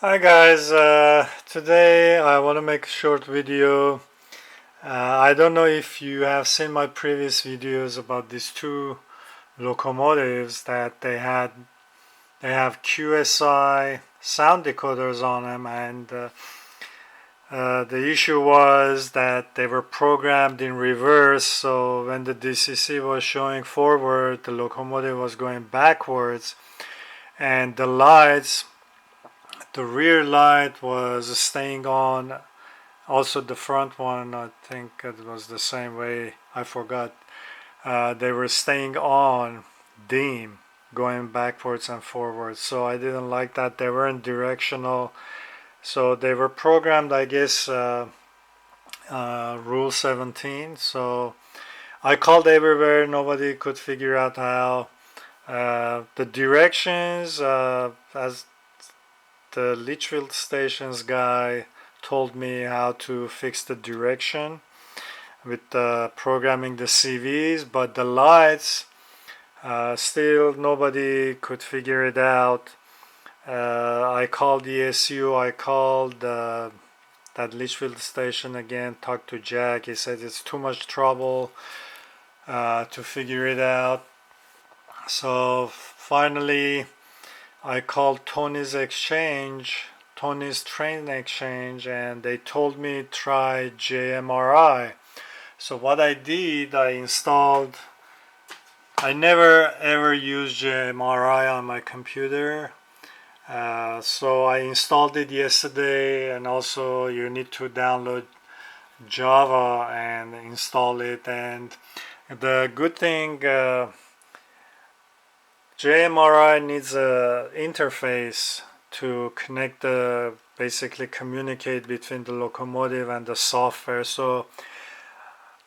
Hi guys, today I want to make a short video. I don't know if you have seen my previous videos about these two locomotives that they had. They have QSI sound decoders on them, and the issue was that they were programmed in reverse. So when the DCC was showing forward, the locomotive was going backwards, and the rear light was staying on. Also, the front one, I think it was the same way. I forgot. They were staying on dim, going backwards and forwards. So I didn't like that. They weren't directional. So they were programmed, I guess, Rule 17. So I called everywhere. Nobody could figure out how. The directions, as the Litchfield Stations guy told me how to fix the direction with programming the CVs, but the lights, still nobody could figure it out. I called ESU, I called that Litchfield station again, talked to Jack. He said it's too much trouble to figure it out. So finally, I called Tony's train exchange, and they told me try JMRI. So what I did, I never ever used JMRI on my computer. So I installed it yesterday, and also you need to download Java and install it. And the good thing, JMRI needs a interface to connect basically communicate between the locomotive and the software. So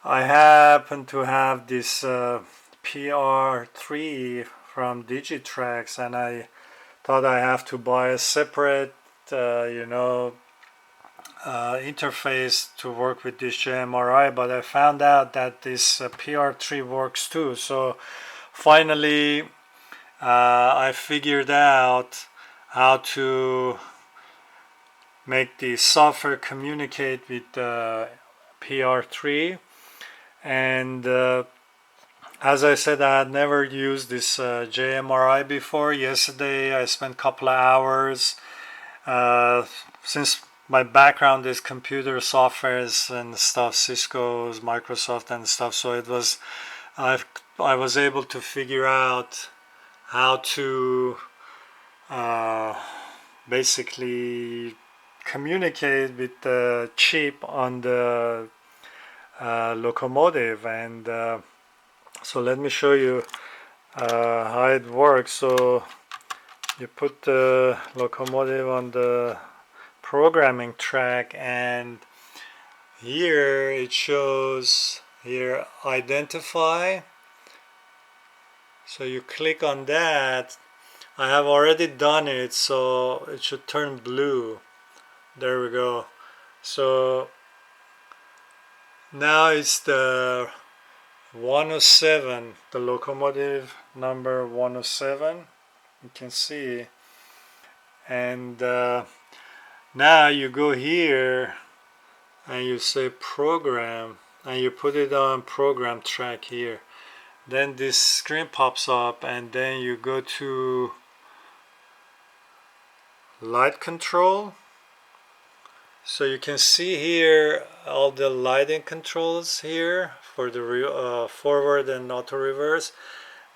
I happen to have this PR3 from Digitrax, and I thought I have to buy a separate interface to work with this JMRI, but I found out that this PR3 works too. So finally I figured out how to make the software communicate with PR3. And as I said, I had never used this JMRI before. Yesterday I spent a couple of hours, since my background is computer softwares and stuff, Cisco's, Microsoft and stuff, so I was able to figure out how to basically communicate with the chip on the locomotive. And so let me show you how it works. So you put the locomotive on the programming track, and here it shows here identify. So you click on that. I have already done it, so it should turn blue. There we go. So now it's the 107, the locomotive number 107. You can see. And now you go here and you say program, and you put it on program track here. Then this screen pops up, and then you go to light control. So you can see here all the lighting controls here for the forward and auto reverse.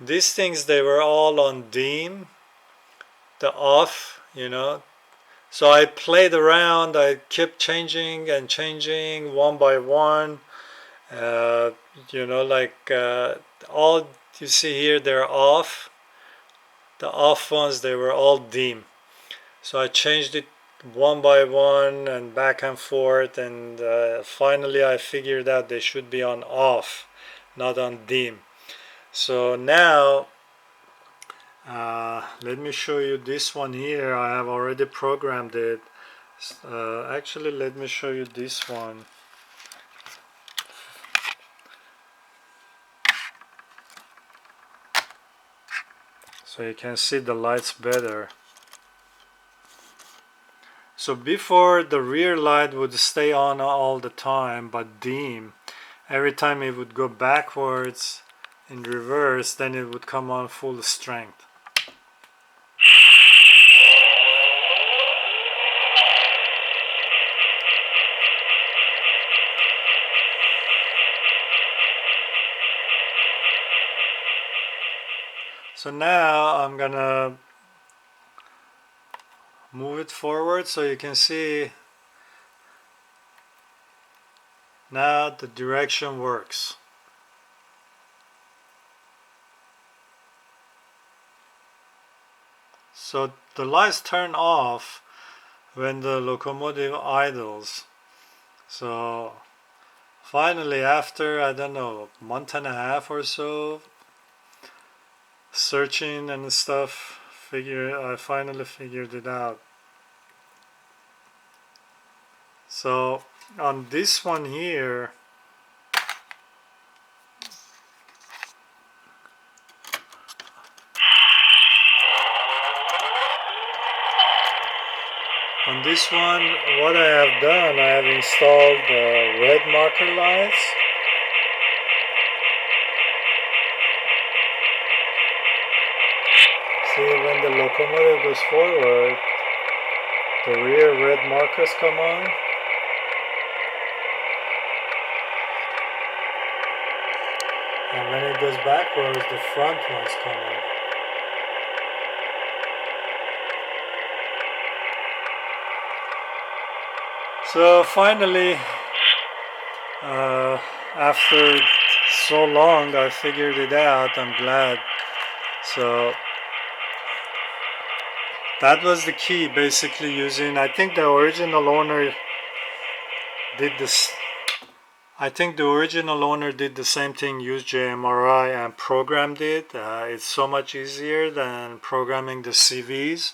These things, they were all on dim, the off, So I played around, I kept changing and changing one by one. All you see here, they're off. The off ones, they were all dim. So I changed it one by one and back and forth, and finally I figured out they should be on off, not on dim. So now let me show you this one here. I have already programmed it. Actually, let me show you this one. So you can see the lights better. So before, the rear light would stay on all the time but dim. Every time it would go backwards in reverse, then it would come on full strength. So now I'm gonna move it forward so you can see now the direction works. So the lights turn off when the locomotive idles. So finally, after I don't know, a month and a half or so searching and stuff, I finally figured it out. So on this one here, what I have done, I have installed the red marker lights. See, when the locomotive goes forward, the rear red markers come on. And when it goes backwards, the front ones come on. So finally, after so long, I figured it out. I'm glad. So that was the key, basically using, I think the original owner did this. I think the original owner did the same thing, used JMRI and programmed it. It's so much easier than programming the CVs.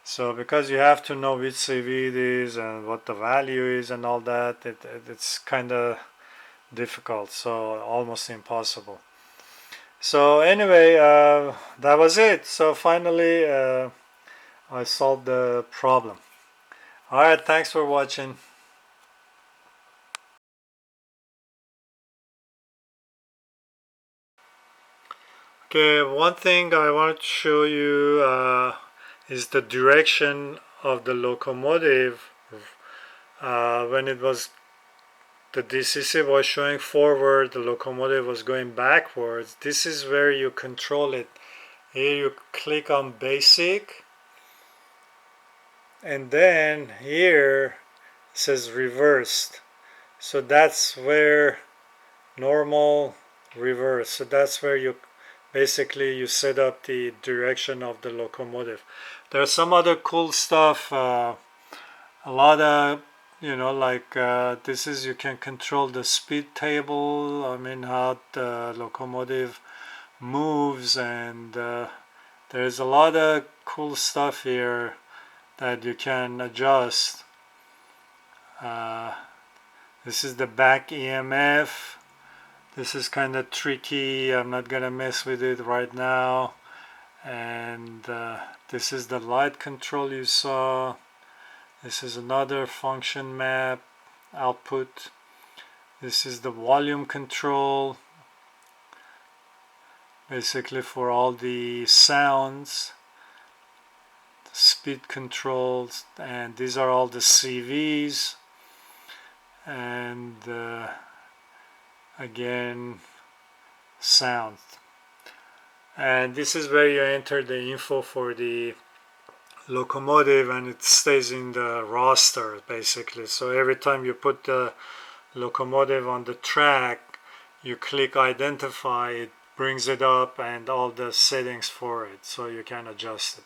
So because you have to know which CV it is and what the value is and all that, it's kind of difficult, so almost impossible. So anyway, that was it. So finally, I solved the problem. Alright, thanks for watching. Okay, one thing I want to show you is the direction of the locomotive. When it was, the DCC was showing forward, the locomotive was going backwards. This is where you control it. Here you click on basic, and then here it says reversed. So that's where normal, reverse. So that's where you basically you set up the direction of the locomotive. There's some other cool stuff. A lot of, like this is, you can control the speed table. I mean, how the locomotive moves, and there's a lot of cool stuff here that you can adjust. This is the back EMF. This is kind of tricky. I'm not gonna mess with it right now. And this is the light control you saw. This is another function map output. This is the volume control, basically for all the sounds, the speed controls, and these are all the CVs. And again, sound. And this is where you enter the info for the locomotive, and it stays in the roster basically. So every time you put the locomotive on the track, you click identify, it brings it up and all the settings for it, so you can adjust it.